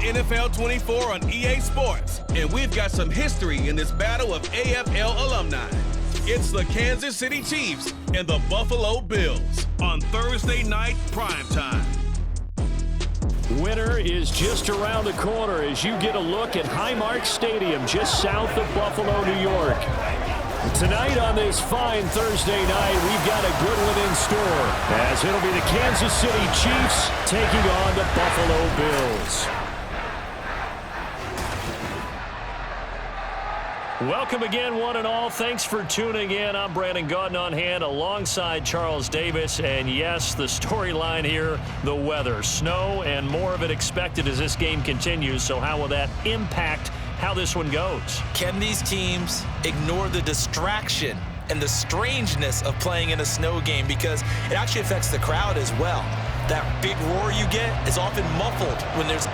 NFL 24 on EA Sports, and we've got some history in this battle of AFL alumni. It's the Kansas City Chiefs and the Buffalo Bills on Thursday night primetime. Winter is just around the corner as you get a look at Highmark Stadium just south of Buffalo, New York. Tonight on this fine Thursday night, we've got a good one in store as it'll be the Kansas City Chiefs taking on the Buffalo Bills. Welcome again, one and all. Thanks for tuning in. I'm Brandon Gaudin on hand alongside Charles Davis. And yes, the storyline here, the weather. Snow and more of it expected as this game continues. So how will that impact how this one goes? Can these teams ignore the distraction and the strangeness of playing in a snow game? Because it actually affects the crowd as well. That big roar you get is often muffled when there's...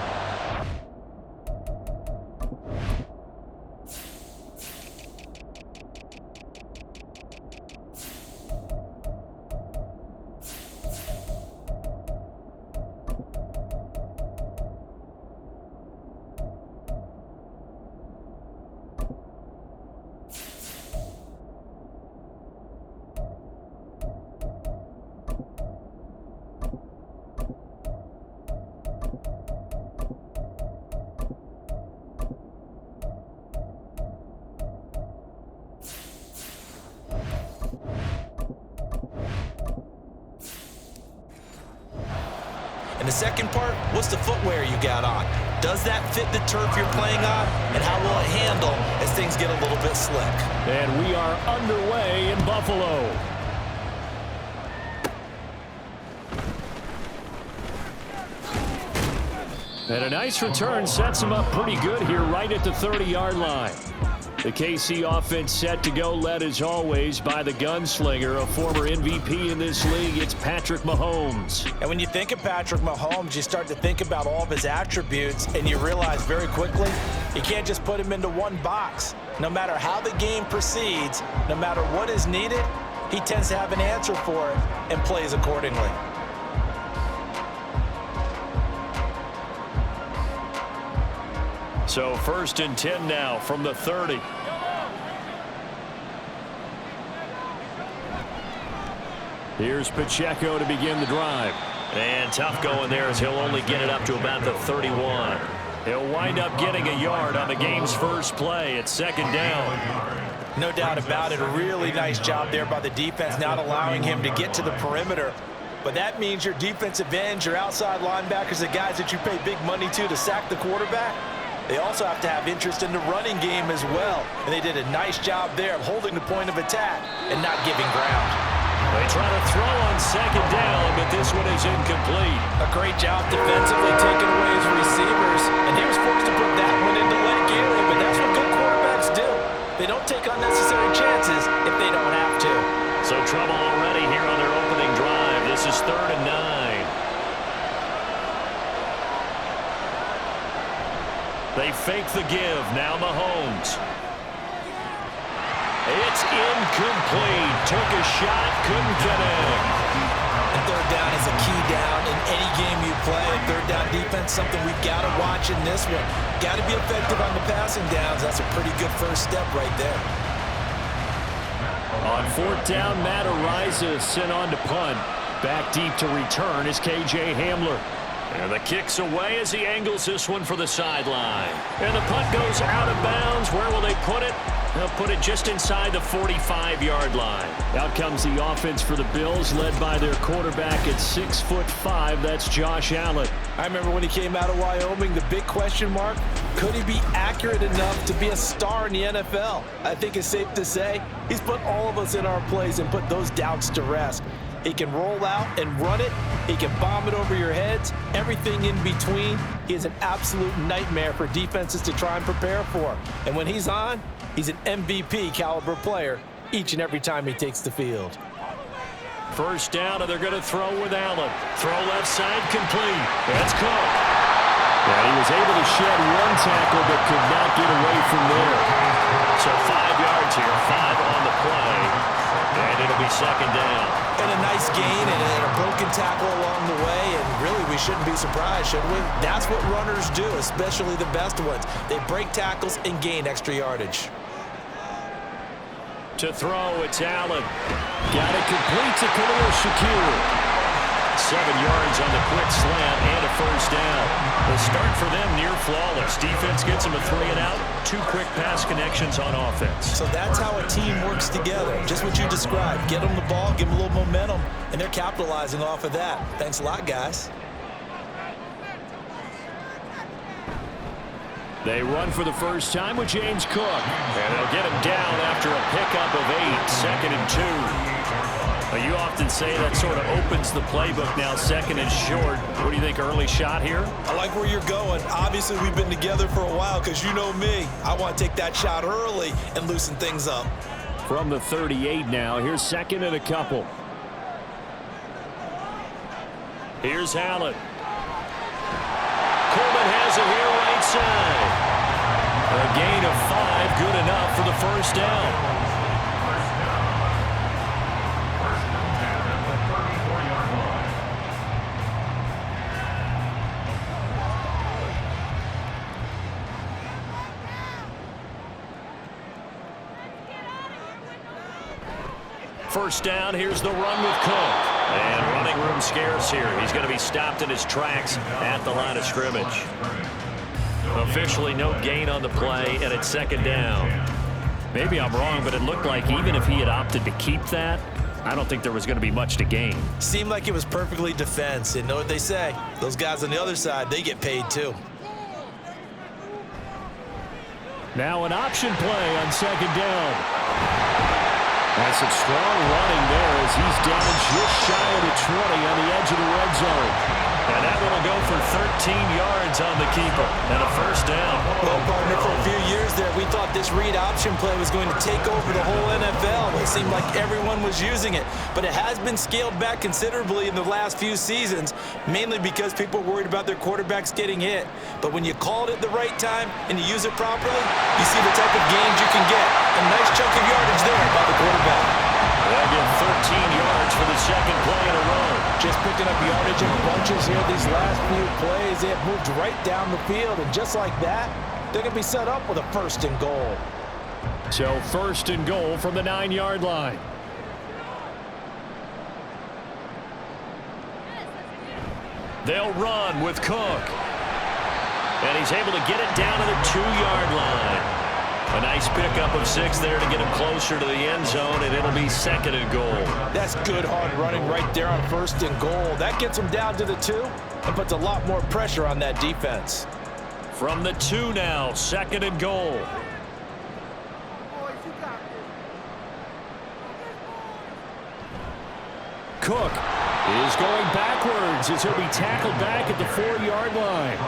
And the second part, what's the footwear you got on? Does that fit the turf you're playing on? And how will it handle as things get a little bit slick? And we are underway in Buffalo. And a nice return sets him up pretty good here right at the 30-yard line. The KC offense set to go, led as always by the gunslinger, a former MVP in this league. It's Patrick Mahomes. And when you think of Patrick Mahomes, you start to think about all of his attributes, and you realize very quickly you can't just put him into one box. No matter how the game proceeds, no matter what is needed, he tends to have an answer for it and plays accordingly. So 1st and 10 now from the 30. Here's Pacheco to begin the drive. And tough going there as he'll only get it up to about the 31. He'll wind up getting a yard on the game's first play. It's 2nd down. No doubt about it. A really nice job there by the defense, not allowing him to get to the perimeter. But that means your defensive ends, your outside linebackers, the guys that you pay big money to sack the quarterback, they also have to have interest in the running game as well. And they did a nice job there of holding the point of attack and not giving ground. They try to throw on 2nd down, but this one is incomplete. A great job defensively taking away his receivers. And he was forced to put that one into Len Gary, but that's what good quarterbacks do. They don't take unnecessary chances if they don't have to. So trouble already here on their opening drive. This is 3rd and 9. They fake the give. Now Mahomes. It's incomplete. Took a shot, couldn't connect. And 3rd down is a key down in any game you play. 3rd down defense, something we've got to watch in this one. Got to be effective on the passing downs. That's a pretty good first step right there. On 4th down, Matt Ariza sent on to punt. Back deep to return is KJ Hamler. And the kick's away as he angles this one for the sideline. And the punt goes out of bounds. Where will they put it? They'll put it just inside the 45-yard line. Out comes the offense for the Bills, led by their quarterback at 6'5". That's Josh Allen. I remember when he came out of Wyoming, the big question mark, could he be accurate enough to be a star in the NFL? I think it's safe to say he's put all of us in our place and put those doubts to rest. He can roll out and run it. He can bomb it over your heads. Everything in between. He is an absolute nightmare for defenses to try and prepare for. And when he's on, he's an MVP caliber player each and every time he takes the field. 1st down, and they're going to throw with Allen. Throw left side, complete. That's Cook. And he was able to shed one tackle but could not get away from there. So 5 yards here, 5 on the play. And it'll be 2nd down. And a nice gain and a broken tackle along the way. And really, we we shouldn't be surprised, should we? That's what runners do, especially the best ones. They break tackles and gain extra yardage. To throw, it's Allen. Got it complete to Khalil Shakir. 7 yards on the quick slant and a first down. The start for them near flawless. Defense gets them a 3-and-out. 2 quick pass connections on offense. So that's how a team works together. Just what you described. Get them the ball, give them a little momentum, and they're capitalizing off of that. Thanks a lot, guys. They run for the first time with James Cook. And they'll get him down after a pickup of 8, 2nd and 2. You often say that sort of opens the playbook now, 2nd and short. What do you think, early shot here? I like where you're going. Obviously, we've been together for a while because you know me. I want to take that shot early and loosen things up. From the 38 now, here's 2nd and a couple. Here's Allen. Coleman has it here right side. A gain of 5, good enough for the first down. First down, here's the run with Cook. And running room scarce here. He's going to be stopped in his tracks at the line of scrimmage. Officially no gain on the play, and it's 2nd down. Maybe I'm wrong, but it looked like even if he had opted to keep that, I don't think there was going to be much to gain. Seemed like it was perfectly defense. And know what they say? Those guys on the other side, they get paid too. Now an option play on 2nd down. That's some strong running there as he's down just shy of the 20 on the edge of the red zone. And that one will go for 13 yards on the keeper and a first down. Well, partner, for a few years there, we thought this read option play was going to take over the whole NFL. It seemed like everyone was using it. But it has been scaled back considerably in the last few seasons, mainly because people are worried about their quarterbacks getting hit. But when you call it at the right time and you use it properly, you see the type of gains you can get. A nice chunk of yardage there by the quarterback. They'll get 13 yards for the 2nd play in a row. Just picking up yardage in bunches here these last few plays. They have moved right down the field, and just like that, they're going to be set up with a 1st and goal. So 1st and goal from the 9-yard line. They'll run with Cook. And he's able to get it down to the 2-yard line. A nice pickup of 6 there to get him closer to the end zone, and it'll be 2nd and goal. That's good hard running right there on 1st and goal. That gets him down to the 2 and puts a lot more pressure on that defense. From the 2 now, 2nd and goal. Cook is going backwards as he'll be tackled back at the 4-yard line.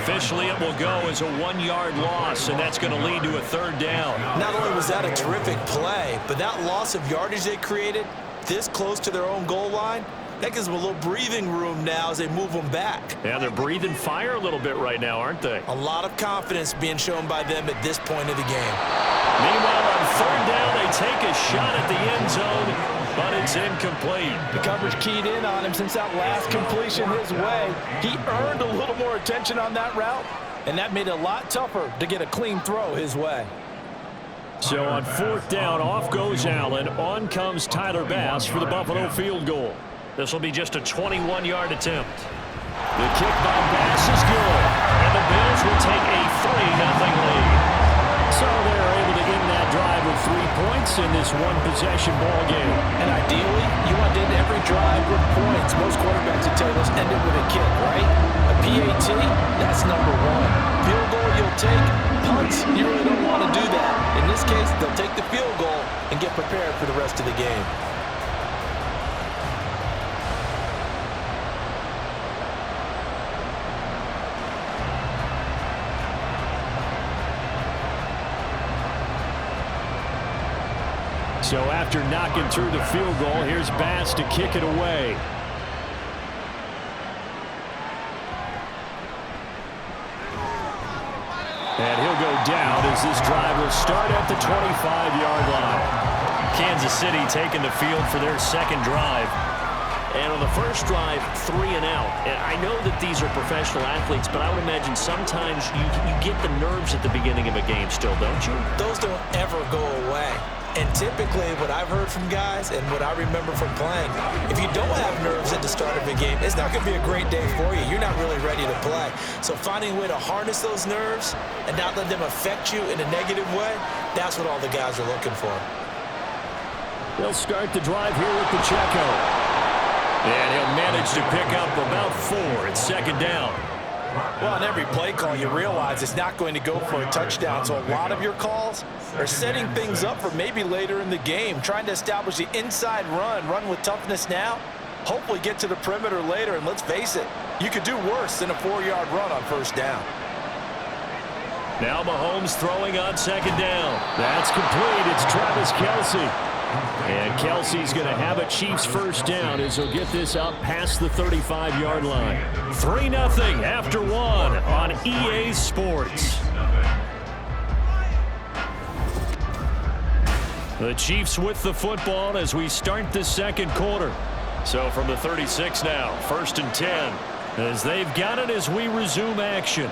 Officially, it will go as a 1-yard loss, and that's going to lead to a 3rd down. Not only was that a terrific play, but that loss of yardage they created this close to their own goal line, that gives them a little breathing room now as they move them back. Yeah, they're breathing fire a little bit right now, aren't they? A lot of confidence being shown by them at this point of the game. Meanwhile, on 3rd down, they take a shot at the end zone, but it's incomplete. The coverage keyed in on him since that last completion his way. He earned a little more attention on that route, and that made it a lot tougher to get a clean throw his way. So on 4th down, off goes Allen. On comes Tyler Bass for the Buffalo field goal. This will be just a 21-yard attempt. The kick by Bass is good, and the Bills will take a 3-0 lead. So they're able to end that drive with 3 points in this one-possession ball game. And ideally, you want to end every drive with points. Most quarterbacks would tell you, let's end it with a kick, right? A PAT, that's number 1. Field goal you'll take. Punts, you really don't want to do that. In this case, they'll take the field goal and get prepared for the rest of the game. So after knocking through the field goal, here's Bass to kick it away. And he'll go down as this drive will start at the 25-yard line. Kansas City taking the field for their 2nd drive. And on the first drive, 3 and out. And I know that these are professional athletes, but I would imagine sometimes you get the nerves at the beginning of a game still, don't you? Those don't ever go away. And typically, what I've heard from guys and what I remember from playing, if you don't have nerves at the start of a game, it's not going to be a great day for you. You're not really ready to play. So finding a way to harness those nerves and not let them affect you in a negative way, that's what all the guys are looking for. They'll start the drive here with Pacheco. And he'll manage to pick up about 4. It's second down. Well, on every play call, you realize it's not going to go for a touchdown. So a lot of your calls are setting things up for maybe later in the game, trying to establish the inside run with toughness now, hopefully get to the perimeter later. And let's face it, you could do worse than a 4-yard run on first down. Now Mahomes throwing on second down. That's complete. It's Travis Kelce. And Kelsey's going to have a Chiefs first down as he'll get this up past the 35-yard line. 3-0 after 1 on EA Sports. The Chiefs with the football as we start the second quarter. So from the 36 now, 1st and 10, as they've got it as we resume action.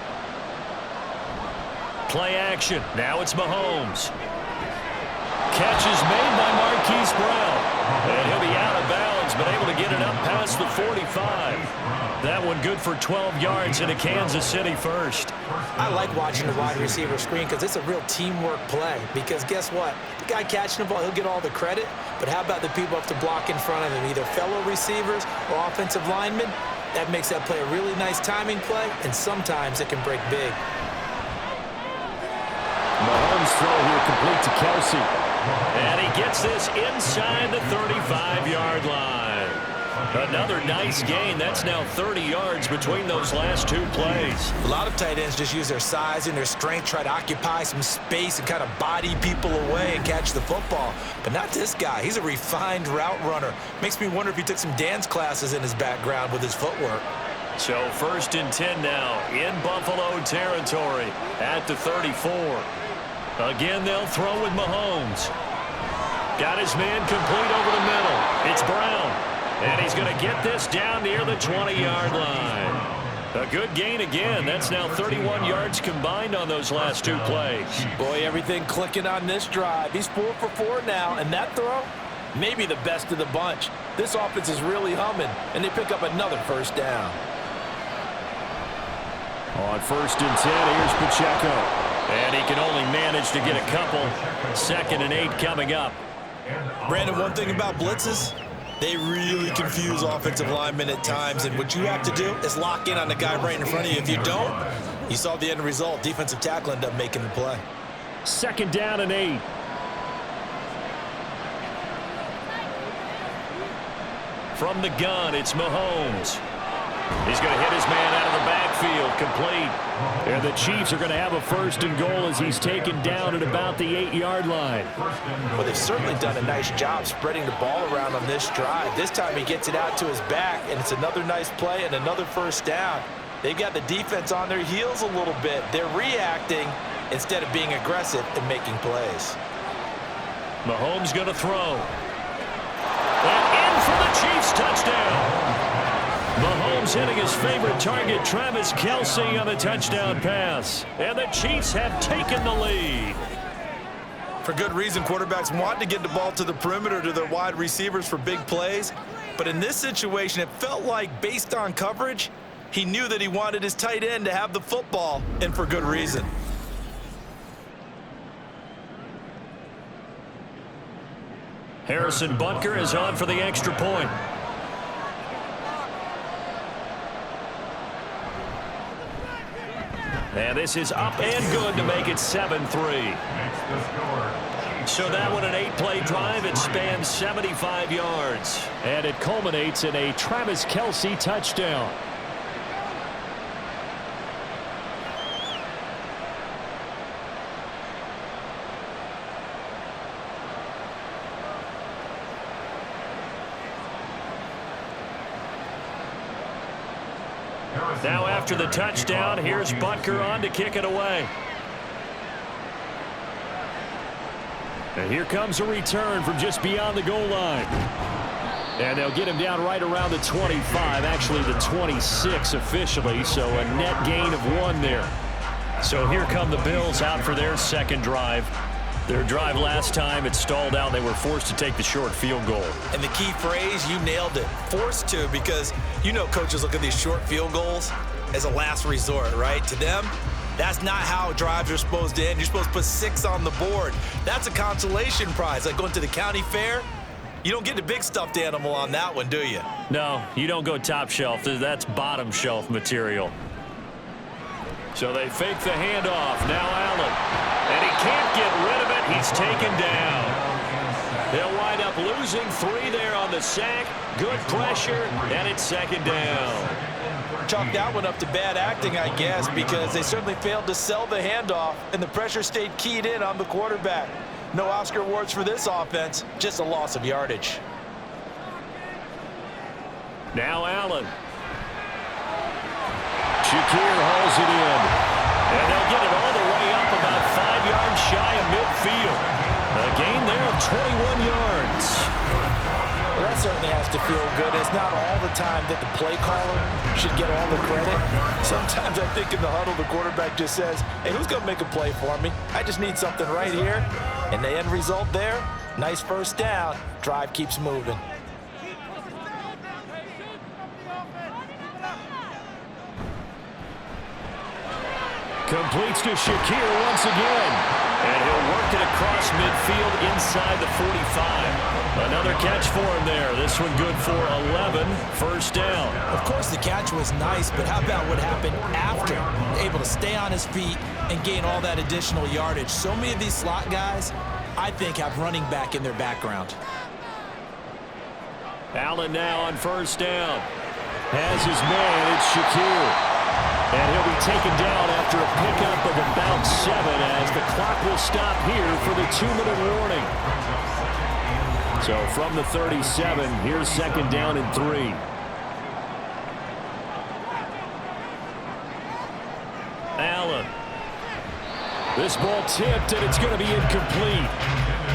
Play action. Now it's Mahomes. Catch is made by Marquise Brown. And he'll be out of bounds, but able to get it up past the 45. That one good for 12 yards into Kansas City first. I like watching the wide receiver screen because it's a real teamwork play. Because guess what? The guy catching the ball, he'll get all the credit. But how about the people up to block in front of him, either fellow receivers or offensive linemen? That makes that play a really nice timing play, and sometimes it can break big. Mahomes throw here complete to Kelce. And he gets this inside the 35-yard line. Another nice gain. That's now 30 yards between those last 2 plays. A lot of tight ends just use their size and their strength, try to occupy some space and kind of body people away and catch the football. But not this guy. He's a refined route runner. Makes me wonder if he took some dance classes in his background with his footwork. So 1st and 10 now in Buffalo territory at the 34. Again, they'll throw with Mahomes. Got his man complete over the middle. It's Brown. And he's going to get this down near the 20-yard line. A good gain again. That's now 31 yards combined on those last 2 plays. Boy, everything clicking on this drive. He's 4 for 4 now, and that throw, maybe the best of the bunch. This offense is really humming, and they pick up another first down. On 1st and 10, here's Pacheco. And he can only manage to get a couple. 2nd and 8 coming up. Brandon, one thing about blitzes, they really confuse offensive linemen at times. And what you have to do is lock in on the guy right in front of you. If you don't, you saw the end result. Defensive tackle ended up making the play. 2nd down and 8. From the gun, it's Mahomes. He's going to hit his man out of the backfield, complete. And the Chiefs are going to have a 1st and goal as he's taken down at about the 8-yard line. Well, they've certainly done a nice job spreading the ball around on this drive. This time he gets it out to his back, and it's another nice play and another first down. They've got the defense on their heels a little bit. They're reacting instead of being aggressive and making plays. Mahomes going to throw. And in for the Chiefs touchdown. Mahomes hitting his favorite target, Travis Kelce, on the touchdown pass. And the Chiefs have taken the lead. For good reason, quarterbacks want to get the ball to the perimeter to their wide receivers for big plays. But in this situation, it felt like, based on coverage, he knew that he wanted his tight end to have the football, and for good reason. Harrison Butker is on for the extra point. And this is up and good to make it 7-3. So that one, an 8-play drive. It spans 75 yards. And it culminates in a Travis Kelce touchdown. Now after the touchdown, here's Butker on to kick it away. And here comes a return from just beyond the goal line. And they'll get him down right around the 25, actually the 26 officially, so a net gain of 1 there. So here come the Bills out for their second drive. Their drive last time, it stalled out. They were forced to take the short field goal. And the key phrase, you nailed it, forced to, because you know coaches look at these short field goals as a last resort, right? To them, that's not how drives are supposed to end. You're supposed to put 6 on the board. That's a consolation prize, like going to the county fair. You don't get the big stuffed animal on that one, do you? No, you don't go top shelf. That's bottom shelf material. So they fake the handoff. Now Allen. And he can't get rid of it. He's taken down. They'll wind up losing 3 there on the sack. Good pressure, and it's second down. Chalk that one up to bad acting, I guess, because they certainly failed to sell the handoff, and the pressure stayed keyed in on the quarterback. No Oscar awards for this offense, just a loss of yardage. Now Allen. Shakir hauls it in. And they'll get it all the way up about 5 yards shy of midfield. A gain there of 21 yards. Well, that certainly has to feel good. It's not all the time that the play caller should get all the credit. Sometimes I think in the huddle, the quarterback just says, hey, who's going to make a play for me? I just need something right here. And the end result there, nice first down. Drive keeps moving. Completes to Shakir once again. And he'll work it across midfield inside the 45. Another catch for him there. This one good for 11. First down. Of course, the catch was nice, but how about what happened after? Able to stay on his feet and gain all that additional yardage. So many of these slot guys, I think, have running back in their background. Allen now on first down. Has his man. It's Shakir. And he'll be taken down after a pickup of about 7 as the clock will stop here for the 2-minute warning. So from the 37, here's second down and 3. Allen. This ball tipped, and it's going to be incomplete.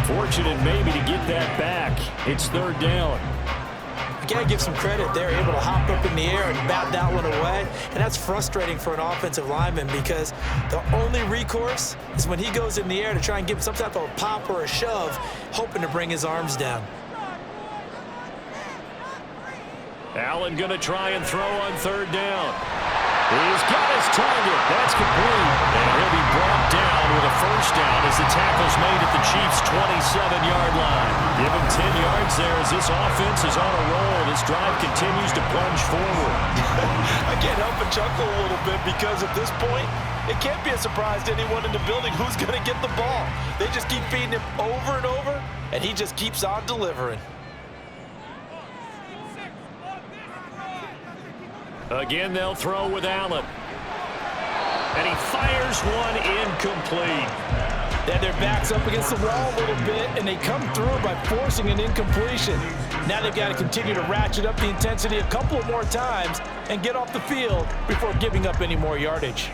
Fortunate maybe to get that back. It's third down. You got to give some credit. They're able to hop up in the air and bat that one away. And that's frustrating for an offensive lineman because the only recourse is when he goes in the air to try and give some type of a pop or a shove, hoping to bring his arms down. Allen going to try and throw on third down. He's got his target. That's complete. And he'll be brought down with a first down as the tackle's made at the Chiefs' 27-yard line. Give him 10 yards there as this offense is on a roll. This drive continues to plunge forward. I can't help but chuckle a little bit because at this point, it can't be a surprise to anyone in the building who's going to get the ball. They just keep feeding him over and over, and he just keeps on delivering. Again, they'll throw with Allen. And he fires one incomplete. Then their back's up against the wall a little bit, and they come through by forcing an incompletion. Now they've got to continue to ratchet up the intensity a couple more times and get off the field before giving up any more yardage.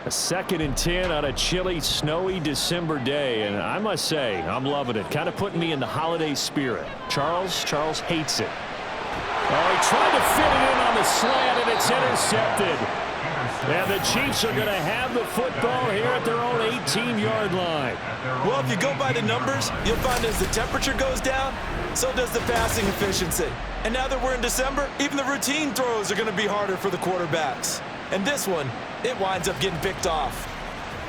A 2nd and 10 on a chilly, snowy December day, and I must say, I'm loving it. Kind of putting me in the holiday spirit. Charles hates it. Oh, he tried to fit it in on the slant, and it's intercepted. And the Chiefs are going to have the football here at their own 18-yard line. Well, if you go by the numbers, you'll find as the temperature goes down, so does the passing efficiency. And now that we're in December, even the routine throws are going to be harder for the quarterbacks. And this one, it winds up getting picked off.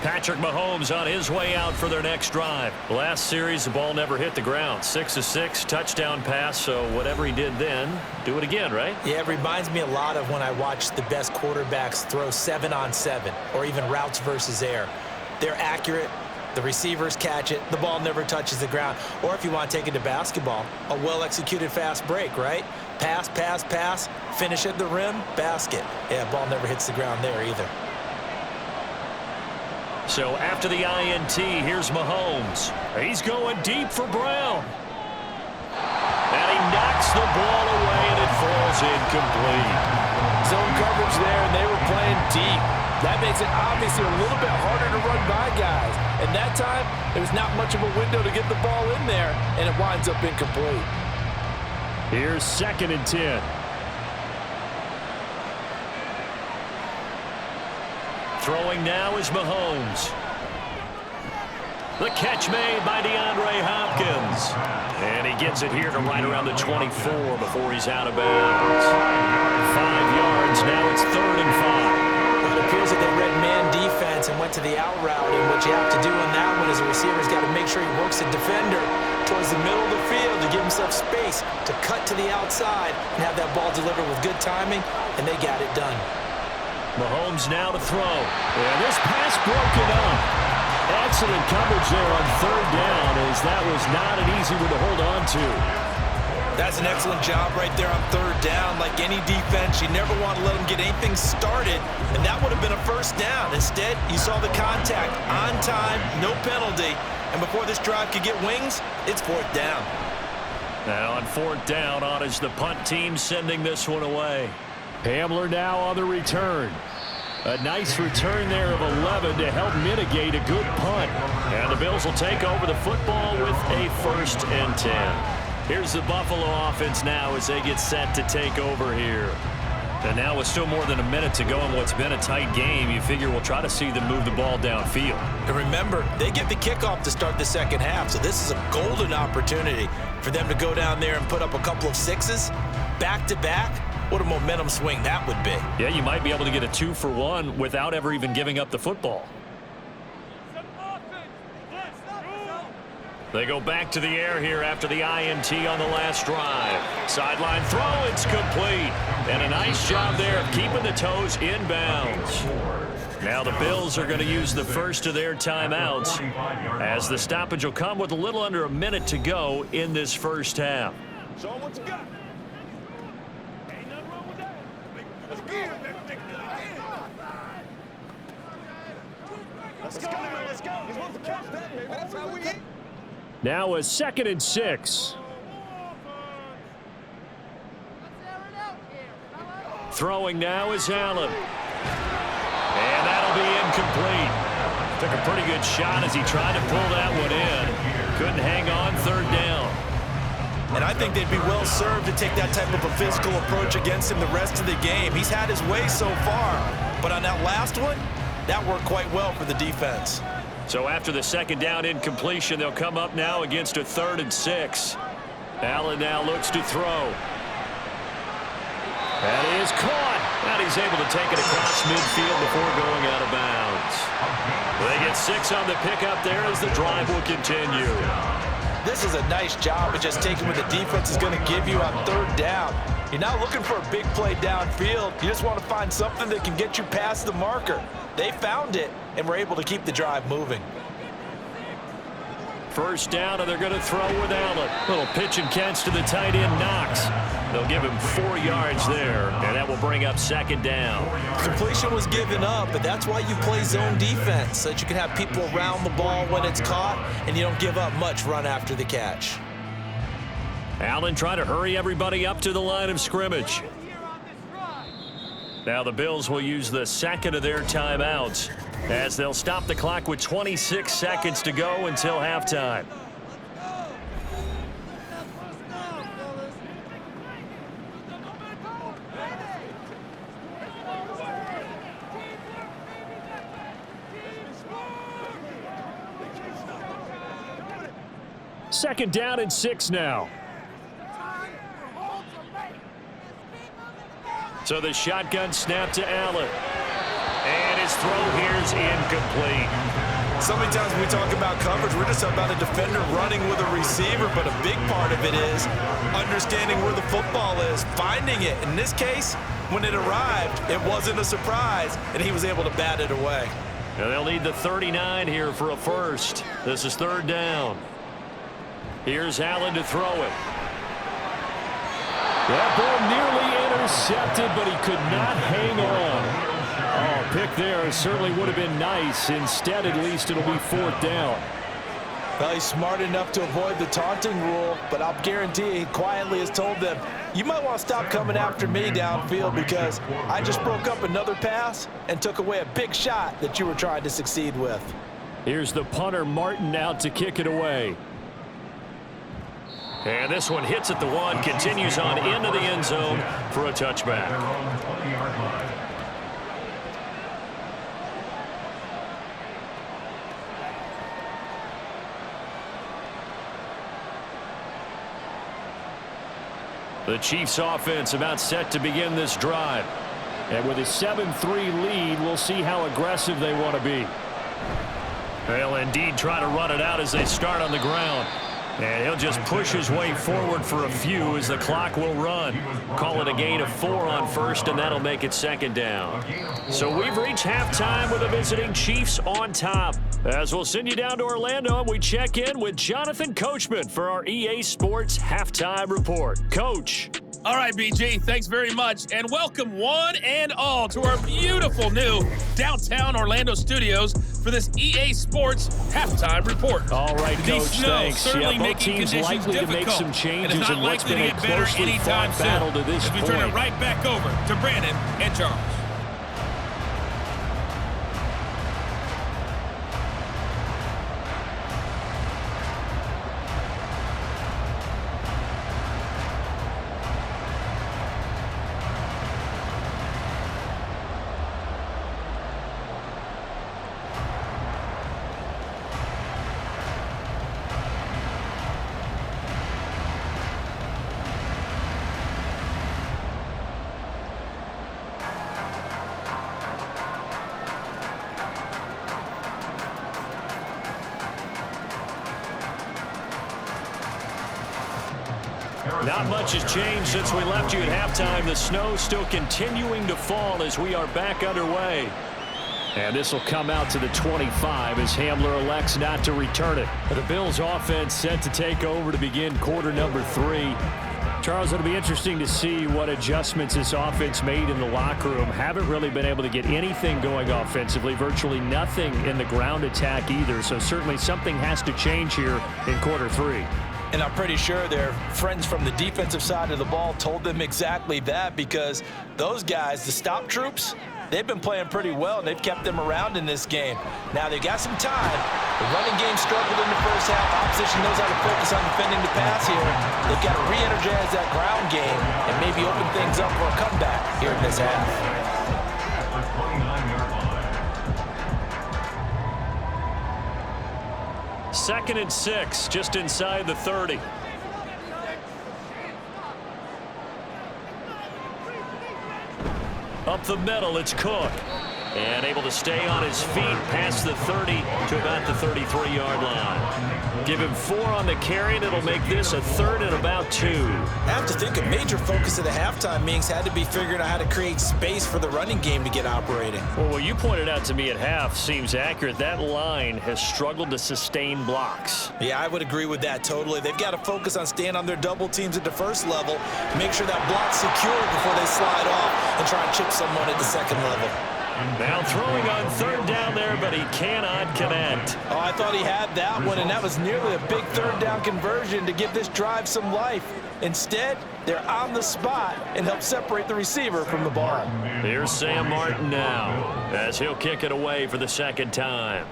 Patrick Mahomes on his way out for their next drive. Last series, the ball never hit the ground. 6 of 6, touchdown pass, so whatever he did then, do it again, right? Yeah, it reminds me a lot of when I watch the best quarterbacks throw 7-on-7 or even routes versus air. They're accurate. The receivers catch it. The ball never touches the ground. Or if you want to take it to basketball, a well-executed fast break, right? Pass, pass, pass, finish at the rim, basket. Yeah, ball never hits the ground there either. So after the INT, here's Mahomes. He's going deep for Brown. And he knocks the ball away, and it falls incomplete. Zone coverage there, and they were playing deep. That makes it obviously a little bit harder to run by guys. And that time, there was not much of a window to get the ball in there, and it winds up incomplete. Here's 2nd and 10. Throwing now is Mahomes. The catch made by DeAndre Hopkins. And he gets it here to right around the 24 before he's out of bounds. 5 yards, now it's 3rd and 5. It appears that they read man defense and went to the out route, and what you have to do on that one is a receiver's got to make sure he works the defender towards the middle of the field to give himself space to cut to the outside and have that ball delivered with good timing, and they got it done. Mahomes now to throw. And this pass broken up. Excellent coverage there on 3rd down, as that was not an easy one to hold on to. That's an excellent job right there on 3rd down. Like any defense, you never want to let them get anything started, and that would have been a 1st down. Instead, you saw the contact on time, no penalty, and before this drive could get wings, it's 4th down. Now on 4th down, on is the punt team sending this one away. Hamler now on the return. A nice return there of 11 to help mitigate a good punt. And the Bills will take over the football with a 1st and 10. Here's the Buffalo offense now as they get set to take over here. And now with still more than a minute to go in what's been a tight game, you figure we'll try to see them move the ball downfield. And remember, they get the kickoff to start the 2nd half, so this is a golden opportunity for them to go down there and put up a couple of 6s back-to-back. What a momentum swing that would be. Yeah, you might be able to get a 2-for-1 without ever even giving up the football. They go back to the air here after the INT on the last drive. Sideline throw, it's complete. And a nice job there of keeping the toes in bounds. Now the Bills are going to use the first of their timeouts, as the stoppage will come with a little under a minute to go in this 1st half. Show them what you got. Let's go. He's supposed to catch that, baby. That's how we eat. Now a 2nd and 6. Throwing now is Allen. And that'll be incomplete. Took a pretty good shot as he tried to pull that one in. Couldn't hang on 3rd down. And I think they'd be well served to take that type of a physical approach against him the rest of the game. He's had his way so far, but on that last one, that worked quite well for the defense. So after the 2nd down incompletion, they'll come up now against a 3rd and 6. Allen now looks to throw. That is caught. And he's able to take it across midfield before going out of bounds. They get 6 on the pickup there as the drive will continue. This is a nice job of just taking what the defense is going to give you on 3rd down. You're not looking for a big play downfield. You just want to find something that can get you past the marker. They found it and were able to keep the drive moving. 1st down, and they're going to throw with Allen. Little pitch and catch to the tight end, Knox. They'll give him 4 yards there, and that will bring up 2nd down. Completion was given up, but that's why you play zone defense, so that you can have people around the ball when it's caught, and you don't give up much run after the catch. Allen trying to hurry everybody up to the line of scrimmage. Now the Bills will use the 2nd of their timeouts, as they'll stop the clock with 26 seconds to go until halftime. Second down and 6 now. So the shotgun snap to Allen. And his throw here is incomplete. So many times when we talk about coverage, we're just about a defender running with a receiver, but a big part of it is understanding where the football is, finding it. In this case, when it arrived, it wasn't a surprise, and he was able to bat it away. And they'll need the 39 here for a first. This is 3rd down. Here's Allen to throw it. That ball nearly intercepted, but he could not hang on. Oh, pick there certainly would have been nice. Instead, at least it'll be 4th down. Well, he's smart enough to avoid the taunting rule, but I'll guarantee he quietly has told them, you might want to stop coming after me downfield because I just broke up another pass and took away a big shot that you were trying to succeed with. Here's the punter, Martin, out to kick it away. And this one hits at the 1, continues on into the end zone for a touchback. The Chiefs offense about set to begin this drive. And with a 7-3 lead, we'll see how aggressive they want to be. They'll indeed try to run it out as they start on the ground. And he'll just push his way forward for a few as the clock will run. Call it a gain of 4 on first, and that'll make it second down. So we've reached halftime with the visiting Chiefs on top. As we'll send you down to Orlando, and we check in with Jonathan Coachman for our EA Sports Halftime Report. Coach. All right, BG, thanks very much, and welcome one and all to our beautiful new downtown Orlando studios for this EA Sports Halftime Report. All right, Coach, thanks. Certainly both making teams conditions likely to make difficult, some changes and it's not in what's likely been to a get better closely anytime fought battle to soon. this As we point. turn it right back over to Brandon and Charles. Not much has changed since we left you at halftime. The snow still continuing to fall as we are back underway. And this will come out to the 25 as Hamler elects not to return it. The Bills offense set to take over to begin quarter number 3. Charles, it'll be interesting to see what adjustments this offense made in the locker room. Haven't really been able to get anything going offensively, virtually nothing in the ground attack either. So certainly something has to change here in quarter 3. And I'm pretty sure their friends from the defensive side of the ball told them exactly that, because those guys, the stop troops, they've been playing pretty well, and they've kept them around in this game. Now, they've got some time. The running game struggled in the first half. Opposition knows how to focus on defending the pass here. They've got to re-energize that ground game and maybe open things up for a comeback here in this half. Second and 6, just inside the 30. Up the middle, it's Cook. And able to stay on his feet past the 30 to about the 33-yard line. Give him 4 on the carry, and it'll make this a 3rd and about 2. I have to think a major focus of the halftime meetings had to be figuring out how to create space for the running game to get operating. Well, what you pointed out to me at half seems accurate. That line has struggled to sustain blocks. Yeah, I would agree with that totally. They've got to focus on staying on their double teams at the first level, make sure that block's secure before they slide off and try and chip someone at the second level. Now throwing on 3rd down there, but he cannot connect. Oh, I thought he had that one, and that was nearly a big 3rd down conversion to give this drive some life. Instead, they're on the spot and help separate the receiver from the ball. Here's Sam Martin now, as he'll kick it away for the 2nd time.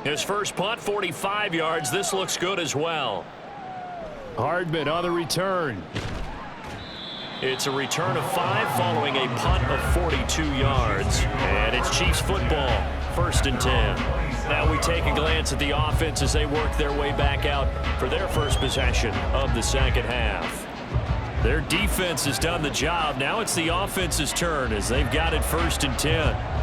His first punt, 45 yards. This looks good as well. Hardman on the return. It's a return of 5 following a punt of 42 yards. And it's Chiefs football, 1st and 10. Now we take a glance at the offense as they work their way back out for their first possession of the second half. Their defense has done the job. Now it's the offense's turn as they've got it 1st and 10.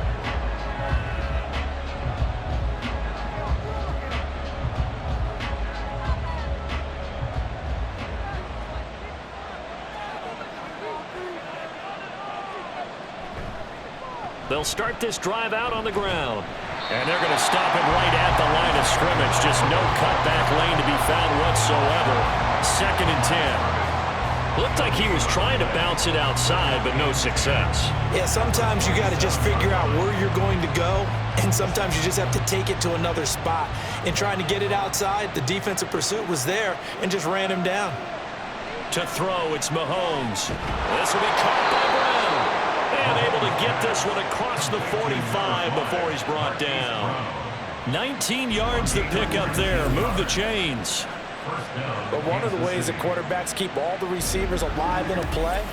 They'll start this drive out on the ground. And they're going to stop him right at the line of scrimmage. Just no cutback lane to be found whatsoever. 2nd and 10. Looked like he was trying to bounce it outside, but no success. Yeah, sometimes you got to just figure out where you're going to go, and sometimes you just have to take it to another spot. In trying to get it outside, the defensive pursuit was there and just ran him down. To throw, it's Mahomes. This will be caught by Brown. And able to get this one across the 45 before he's brought down. 19 yards to pick up there. Move the chains. But one of the ways that quarterbacks keep all the receivers alive in a play,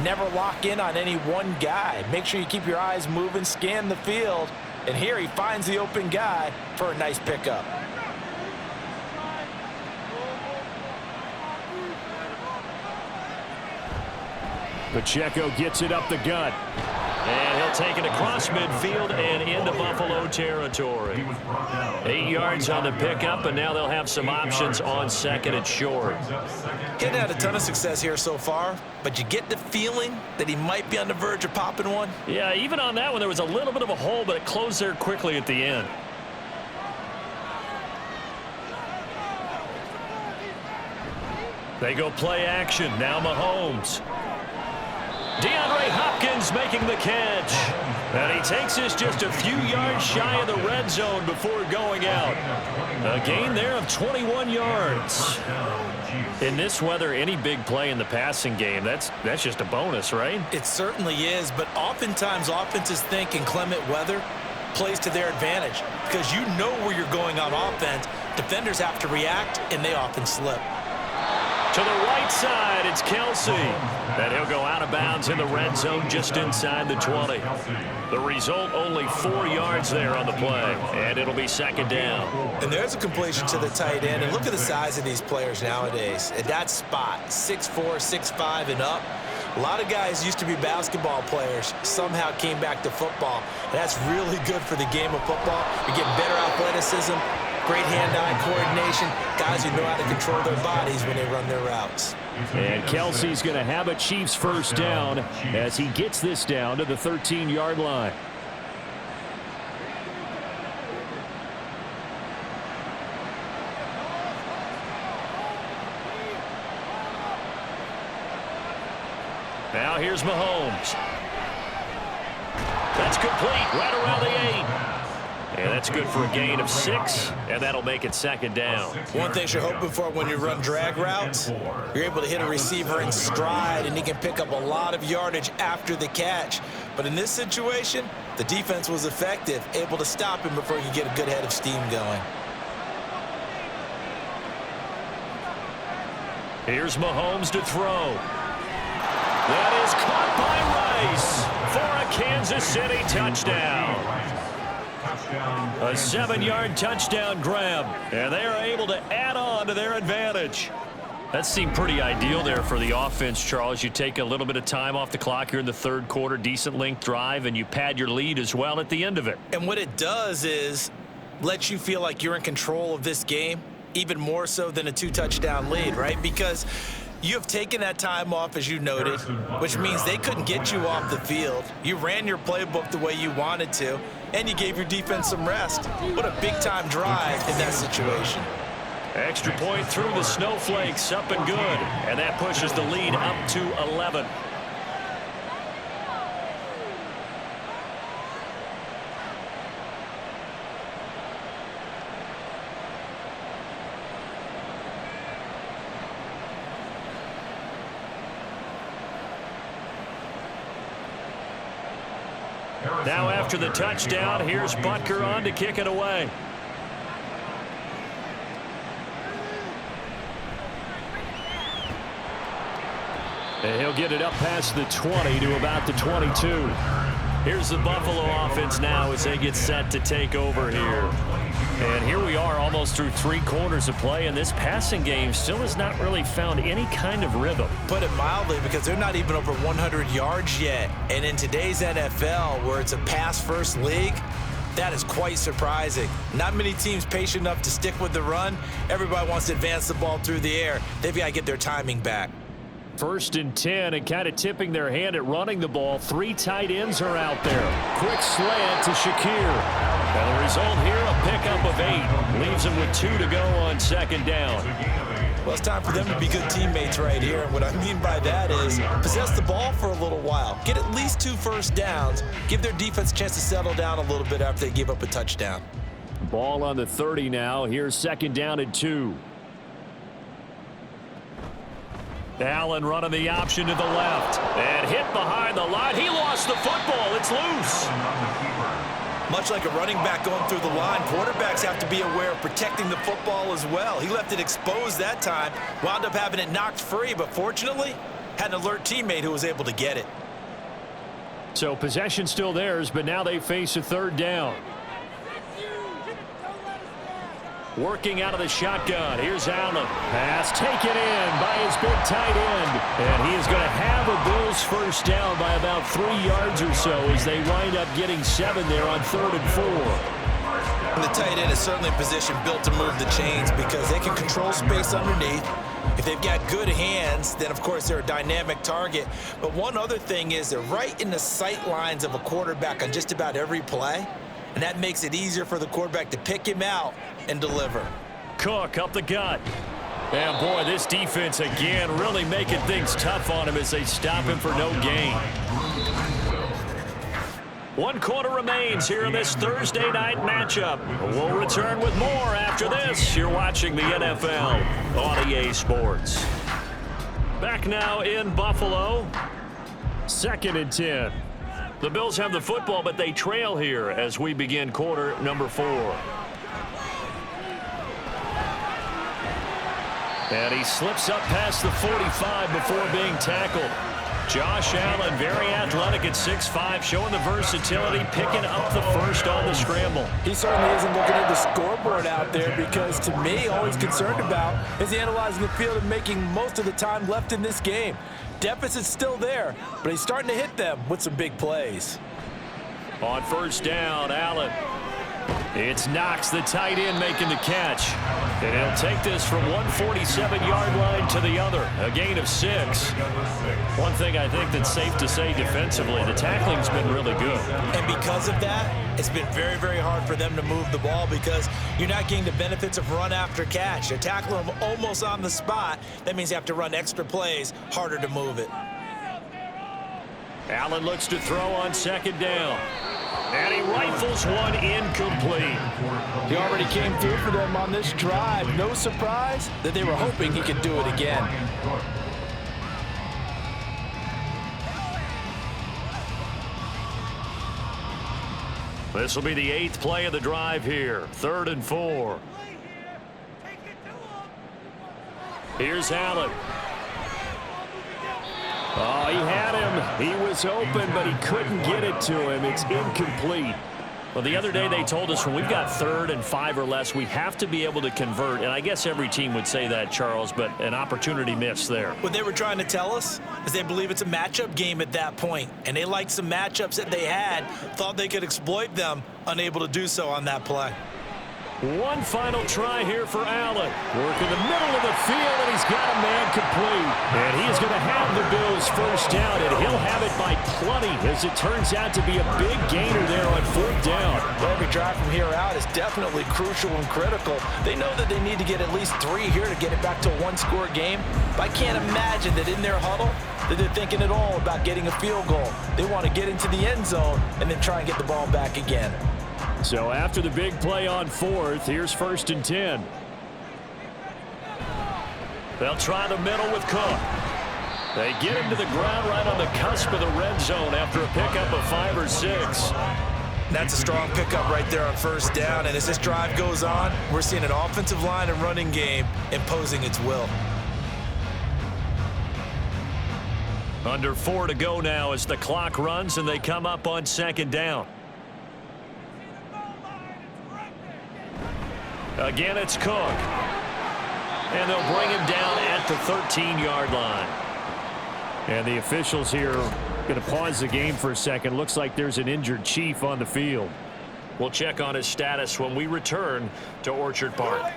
never lock in on any one guy. Make sure you keep your eyes moving, scan the field, and here he finds the open guy for a nice pickup. Pacheco gets it up the gut. And he'll take it across midfield and into Buffalo territory. 8 yards on the pickup, and now they'll have some options on second and short. He hadn't had a ton of success here so far, but you get the feeling that he might be on the verge of popping one. Yeah, even on that one, there was a little bit of a hole, but it closed there quickly at the end. They go play action. Now Mahomes. DeAndre Hopkins making the catch. And he takes this just a few yards shy of the red zone before going out. A gain there of 21 yards. In this weather, any big play in the passing game, that's just a bonus, right? It certainly is, but oftentimes offenses think inclement weather plays to their advantage because you know where you're going on offense. Defenders have to react, and they often slip. To the right side, it's Kelsey. And he'll go out of bounds in the red zone just inside the 20. The result, only 4 yards there on the play. And it'll be second down. And there's a completion to the tight end. And look at the size of these players nowadays. At that spot, 6'4", 6'5", and up. A lot of guys used to be basketball players, somehow came back to football. And that's really good for the game of football. You're getting better athleticism, great hand-eye coordination, guys who know how to control their bodies when they run their routes. And Kelsey's going to have a Chiefs first down as he gets this down to the 13-yard line. Now here's Mahomes. That's complete right around the 8. And that's good for a gain of 6, and that'll make it second down. One thing you're hoping for when you run drag routes, you're able to hit a receiver in stride, and he can pick up a lot of yardage after the catch. But in this situation, the defense was effective, able to stop him before he could get a good head of steam going. Here's Mahomes to throw. That is caught by Rice for a Kansas City touchdown. A 7-yard touchdown grab, and they are able to add on to their advantage. That seemed pretty ideal there for the offense, Charles. You take a little bit of time off the clock here in the third quarter, decent length drive, and you pad your lead as well at the end of it. And what it does is let you feel like you're in control of this game, even more so than a 2-touchdown lead, right? Because you have taken that time off, as you noted, which means they couldn't get you off the field. You ran your playbook the way you wanted to, and you gave your defense some rest. What a big-time drive in that situation. Extra point through the snowflakes, up and good. And that pushes the lead up to 11. Now after the touchdown, here's Butker on to kick it away. And he'll get it up past the 20 to about the 22. Here's the Buffalo offense now as they get set to take over here. And here we are almost through 3 quarters of play, and this passing game still has not really found any kind of rhythm. Put it mildly, because they're not even over 100 yards yet. And in today's NFL, where it's a pass-first league, that is quite surprising. Not many teams patient enough to stick with the run. Everybody wants to advance the ball through the air. They've got to get their timing back. 1st and 10, and kind of tipping their hand at running the ball. 3 tight ends are out there. Quick slant to Shakir. And the result here, a pickup of 8. Leaves them with 2 to go on second down. Well, it's time for them to be good teammates right here. And what I mean by that is possess the ball for a little while. Get at least 2 first downs. Give their defense a chance to settle down a little bit after they give up a touchdown. Ball on the 30 now. Here's second down and 2. Allen running the option to the left. And hit behind the line. He lost the football. It's loose. Much like a running back going through the line, quarterbacks have to be aware of protecting the football as well. He left it exposed that time, wound up having it knocked free, but fortunately, had an alert teammate who was able to get it. So possession still theirs, but now they face a third down. Working out of the shotgun. Here's Allen. Pass taken in by his big tight end. And he is going to have a Bills first down by about 3 yards or so as they wind up getting 7 there on 3rd and 4. And the tight end is certainly a position built to move the chains because they can control space underneath. If they've got good hands, then of course they're a dynamic target. But one other thing is they're right in the sight lines of a quarterback on just about every play. And that makes it easier for the quarterback to pick him out and deliver. Cook up the gut. And boy, this defense again really making things tough on him as they stop him for no gain. 1 quarter remains here in this Thursday night matchup. We'll return with more after this. You're watching the NFL on EA Sports. Back now in Buffalo. 2nd and 10. The Bills have the football, but they trail here as we begin quarter number 4. And he slips up past the 45 before being tackled. Josh Allen, very athletic at 6'5", showing the versatility, picking up the first on the scramble. He certainly isn't looking at the scoreboard out there because, to me, all he's concerned about is analyzing the field and making most of the time left in this game. Deficit's still there, but he's starting to hit them with some big plays. On first down, Allen. It's Knox, the tight end, making the catch. And he'll take this from 147-yard line to the other, a gain of 6. One thing I think that's safe to say defensively, the tackling's been really good. And because of that, it's been very, very hard for them to move the ball because you're not getting the benefits of run after catch. They're tackling them almost on the spot. That means you have to run extra plays, harder to move it. Allen looks to throw on 2nd down. And he rifles one incomplete. He already came through for them on this drive. No surprise that they were hoping he could do it again. This will be the 8th play of the drive here. 3rd and 4. Here's Allen. Oh, he had him. He was open, but he couldn't get it to him. It's incomplete. Well, the other day they told us when we've got 3rd and 5 or less, we have to be able to convert. And I guess every team would say that, Charles, but an opportunity missed there. What they were trying to tell us is they believe it's a matchup game at that point. And they liked some matchups that they had, thought they could exploit them, unable to do so on that play. One final try here for Allen. Working the middle of the field, and he's got a man complete. And he is going to have the Bills first down, and he'll have it by plenty as it turns out to be a big gainer there on 4th down. Well, every drive from here out is definitely crucial and critical. They know that they need to get at least 3 here to get it back to a 1-score game. But I can't imagine that in their huddle that they're thinking at all about getting a field goal. They want to get into the end zone and then try and get the ball back again. So after the big play on 4th, here's 1st and 10. They'll try the middle with Cook. They get him to the ground right on the cusp of the red zone after a pickup of 5 or 6. That's a strong pickup right there on 1st down. And as this drive goes on, we're seeing an offensive line and running game imposing its will. Under 4 to go now as the clock runs and they come up on 2nd down. Again, it's Cook. And they'll bring him down at the 13-yard line. And the officials here are going to pause the game for a second. Looks like there's an injured Chief on the field. We'll check on his status when we return to Orchard Park.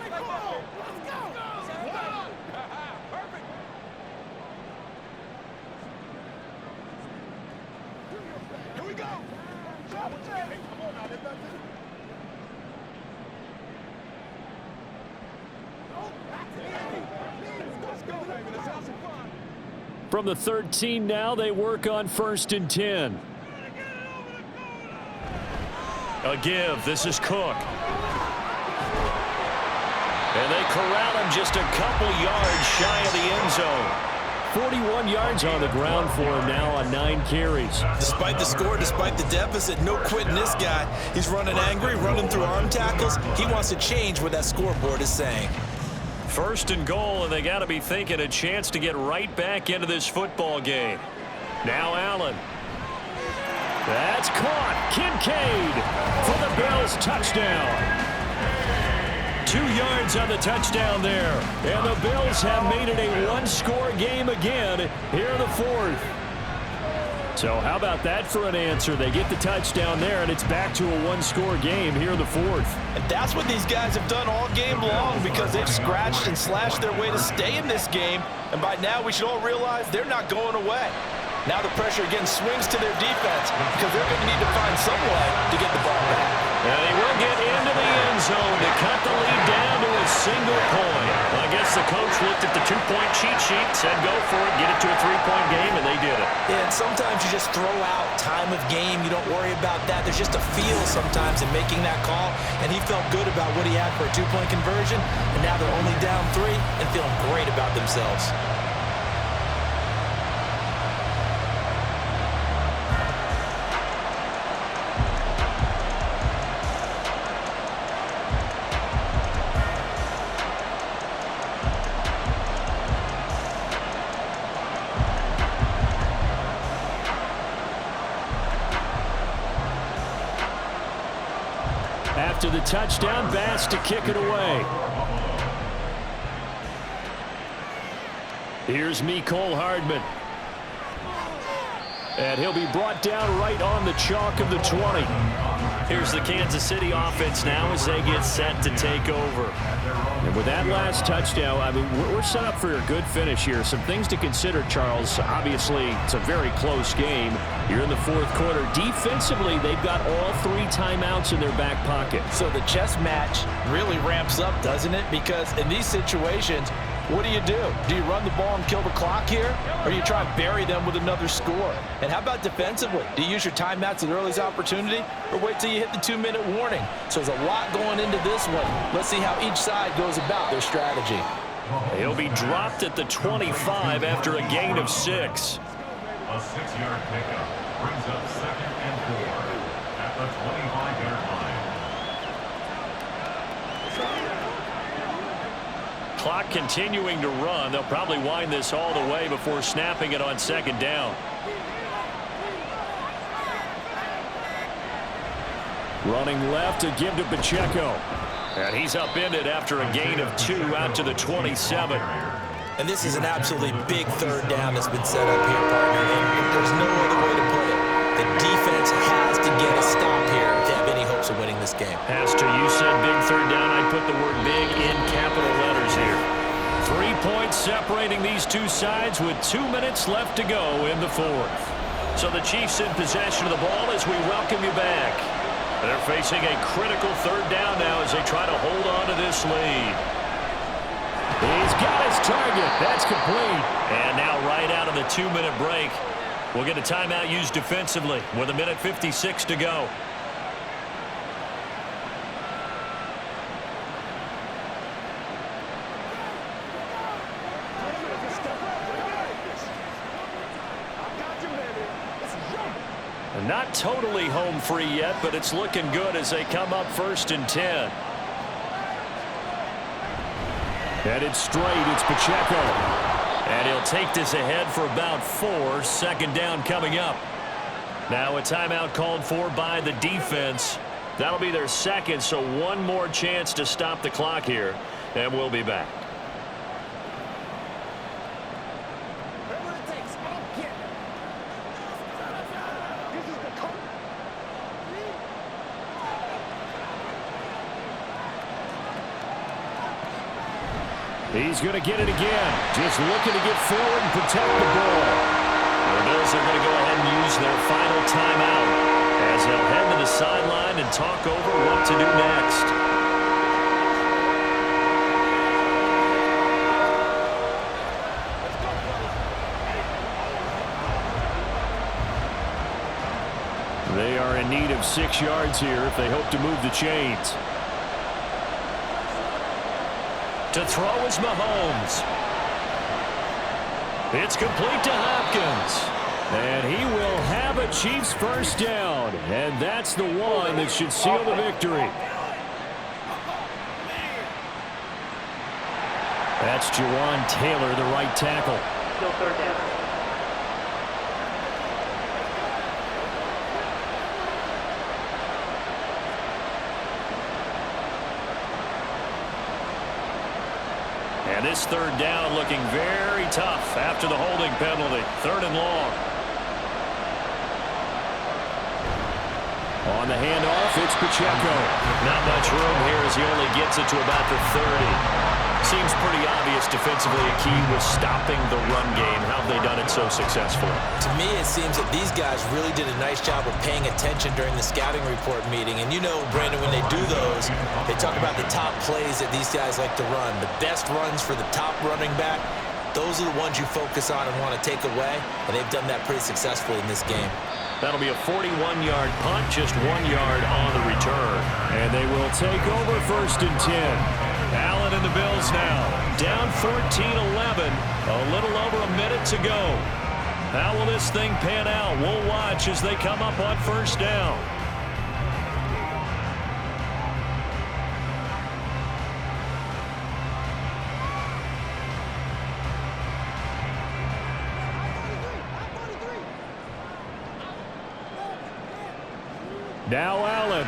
From the 13 now, they work on 1st and 10. A give. This is Cook. And they corral him just a couple yards shy of the end zone. 41 yards on the ground for him now on 9 carries. Despite the score, despite the deficit, no quitting this guy. He's running angry, running through arm tackles. He wants to change what that scoreboard is saying. 1st and goal, and they got to be thinking a chance to get right back into this football game. Now Allen. That's caught. Kincaid for the Bills touchdown. 2 yards on the touchdown there. And the Bills have made it a one-score game again here in the 4th. So how about that for an answer? They get the touchdown there, and it's back to a one-score game here in the 4th. And that's what these guys have done all game long because they've scratched and slashed their way to stay in this game. And by now, we should all realize they're not going away. Now the pressure again swings to their defense because they're going to need to find some way to get the ball back. And he will get into the end zone to cut the lead down to a single point. I guess the coach looked at the 2-point cheat sheet, said go for it, get it to a 3-point game, and they did it. Yeah, and sometimes you just throw out time of game. You don't worry about that. There's just a feel sometimes in making that call, and he felt good about what he had for a 2-point conversion, and now they're only down 3 and feeling great about themselves. After the touchdown, Bass to kick it away. Here's Mecole Hardman. And he'll be brought down right on the chalk of the 20. Here's the Kansas City offense now as they get set to take over. And with that last touchdown, I mean, we're set up for a good finish here. Some things to consider, Charles. Obviously, it's a very close game. You're in the 4th quarter. Defensively, they've got all 3 timeouts in their back pocket. So the chess match really ramps up, doesn't it? Because in these situations, what do? Do you run the ball and kill the clock here? Or do you try and bury them with another score? And how about defensively? Do you use your timeouts at earliest opportunity? Or wait till you hit the 2-minute warning? So there's a lot going into this one. Let's see how each side goes about their strategy. He'll be dropped at the 25 after a gain of 6. A 6-yard pickup brings up 2nd and 4 at the 25-yard line. Clock continuing to run. They'll probably wind this all the way before snapping it on 2nd down. Running left to give to Pacheco. And he's upended after a gain of 2 out to the 27. And this is an absolutely big 3rd down that's been set up here, partner. And there's no other way to put it. The defense has to get a stop here if they have any hopes of winning this game. Pastor, you said big 3rd down. I'd put the word big in capital letters here. 3 points separating these two sides with 2 minutes left to go in the 4th. So the Chiefs in possession of the ball as we welcome you back. They're facing a critical 3rd down now as they try to hold on to this lead. He's got his target. That's complete. And now right out of the 2-minute break, we'll get a timeout used defensively with 1:56 to go. Not totally home free yet, but it's looking good as they come up 1st and 10. Headed straight, it's Pacheco. And he'll take this ahead for about 4. 2nd down coming up. Now a timeout called for by the defense. That'll be their 2nd, so 1 more chance to stop the clock here. And we'll be back. He's going to get it again. Just looking to get forward and protect the ball. The Bills are going to go ahead and use their final timeout as they'll head to the sideline and talk over what to do next. They are in need of 6 yards here if they hope to move the chains. To throw is Mahomes. It's complete to Hopkins. And he will have a Chiefs first down. And that's the one that should seal the victory. That's Jawan Taylor, the right tackle. Still third down. And this third down looking very tough after the holding penalty. 3rd and long. On the handoff, it's Pacheco. Not much room here as he only gets it to about the 30. Seems pretty obvious defensively a key was stopping the run game. How have they done it so successfully? To me, it seems that these guys really did a nice job of paying attention during the scouting report meeting. And you know, Brandon, when they do those, they talk about the top plays that these guys like to run. The best runs for the top running back, those are the ones you focus on and want to take away. And they've done that pretty successfully in this game. That'll be a 41-yard punt, just 1 yard on the return. And they will take over 1st and 10. Allen and the Bills now, down 14-11, a little over a minute to go. How will this thing pan out? We'll watch as they come up on 1st down. Now Allen.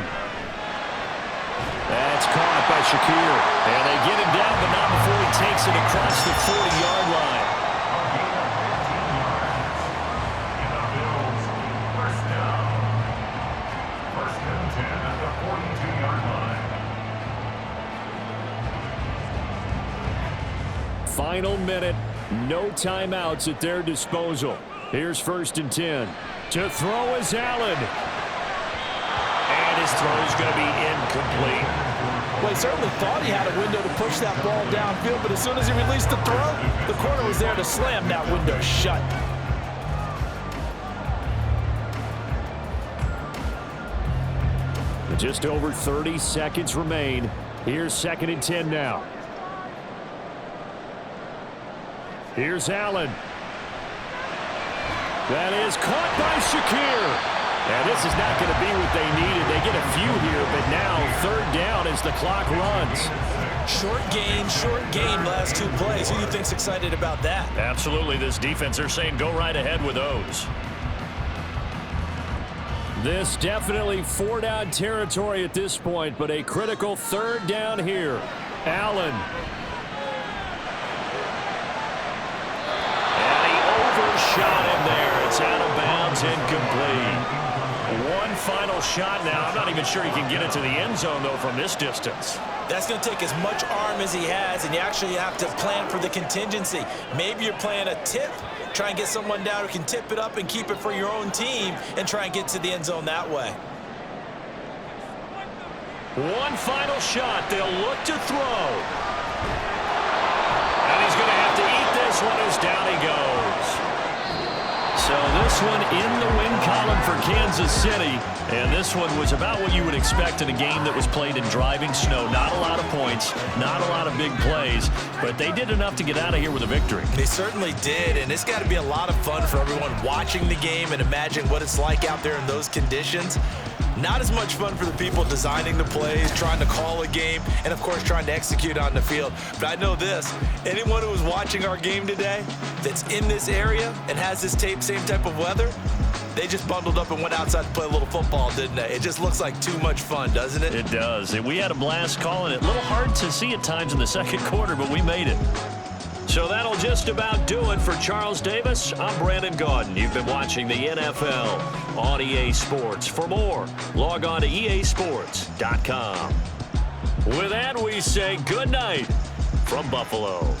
That's caught by Shakir. And they get him down, but not before he takes it across the 40-yard line. First down. 1st and 10 at the 42-yard line. Final minute. No timeouts at their disposal. Here's 1st and 10. To throw is Allen. And his throw is going to be incomplete. Well, he certainly thought he had a window to push that ball downfield, but as soon as he released the throw, the corner was there to slam that window shut. Just over 30 seconds remain. Here's 2nd and 10 now. Here's Allen. That is caught by Shakir. And this is not going to be what they needed. They get a few here, but now 3rd down as the clock runs. Short gain, last 2 plays. Who do you think's excited about that? Absolutely. This defense, they're saying go right ahead with those. This definitely 4-down territory at this point, but a critical 3rd down here. Allen. And he overshot him there. It's out of bounds, incomplete. One final shot now. I'm not even sure he can get it to the end zone, though, from this distance. That's going to take as much arm as he has, and you actually have to plan for the contingency. Maybe you're playing a tip. Try and get someone down who can tip it up and keep it for your own team and try and get to the end zone that way. One final shot. They'll look to throw. And he's going to have to eat this one as down he goes. So this one in the win column for Kansas City. And this one was about what you would expect in a game that was played in driving snow. Not a lot of points, not a lot of big plays, but they did enough to get out of here with a victory. They certainly did, and it's got to be a lot of fun for everyone watching the game and imagine what it's like out there in those conditions. Not as much fun for the people designing the plays, trying to call a game, and of course trying to execute on the field. But I know this, anyone who was watching our game today that's in this area and has this same type of weather, they just bundled up and went outside to play a little football, didn't they? It just looks like too much fun, doesn't it? It does. We had a blast calling it. A little hard to see at times in the 2nd quarter, but we made it. So that'll just about do it for Charles Davis. I'm Brandon Gaudin. You've been watching the NFL on EA Sports. For more, log on to easports.com. With that, we say good night from Buffalo.